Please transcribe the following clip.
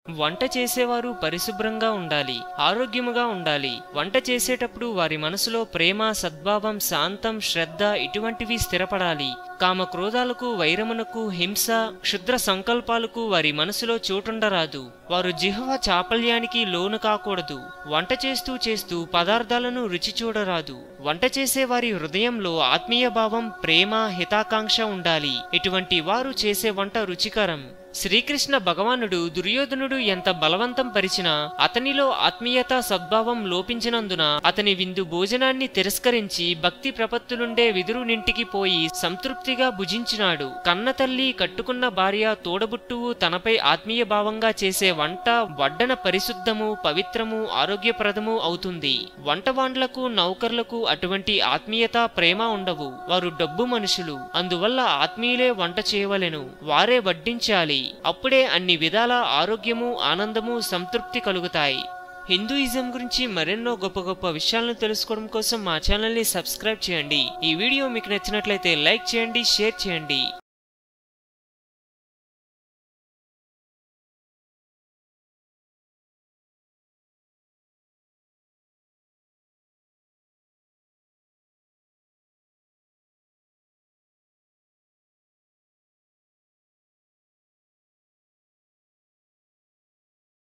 వంట చేసేవారు పరిశుభ్రంగా ఉండాలి, ఆరోగ్యముగా ఉండాలి. వంట చేసేటప్పుడు వారి మనసులో ప్రేమ, సద్భావం, శాంతం, శ్రద్ధ ఇటువంటివి స్థిరపడాలి. కామ క్రోధాలకు, వైరమునకు, హింస, క్షుద్ర సంకల్పాలకు వారి మనసులో చోటుండరాదు. వారు జిహ్వ చాపల్యానికి లోను కాకూడదు. వంట చేస్తూ చేస్తూ పదార్థాలను రుచి చూడరాదు. వంట చేసే వారి హృదయంలో ఆత్మీయ భావం, ప్రేమ, హితాకాంక్ష ఉండాలి. ఇటువంటి వారు చేసే వంట రుచికరం. శ్రీకృష్ణ భగవానుడు దుర్యోధనుడు ఎంత బలవంతం పరిచినా అతనిలో ఆత్మీయత, సద్భావం లోపించినందున అతని విందు భోజనాన్ని తిరస్కరించి భక్తి ప్రపత్తులుండే విదురునింటికి పోయి సంతృప్తిగా భుజించినాడు. కన్నతల్లి, కట్టుకున్న భార్య, తోడబుట్టువు తనపై ఆత్మీయ భావంగా చేసే వంట వడ్డన పరిశుద్ధము, పవిత్రము, ఆరోగ్యప్రదము అవుతుంది. వంటవాండ్లకు, నౌకర్లకు అటువంటి ఆత్మీయత, ప్రేమ ఉండవు. వారు డబ్బు మనుషులు. అందువల్ల ఆత్మీయులే వంట చేయవలెను, వారే వడ్డించాలి. అప్పుడే అన్ని విధాల ఆరోగ్యము, ఆనందము, సంతృప్తి కలుగుతాయి. హిందూయిజం గురించి మరెన్నో గొప్ప గొప్ప విషయాలను తెలుసుకోవడం కోసం మా ఛానల్ని సబ్స్క్రైబ్ చేయండి. ఈ వీడియో మీకు నచ్చినట్లయితే లైక్ చేయండి, షేర్ చేయండి.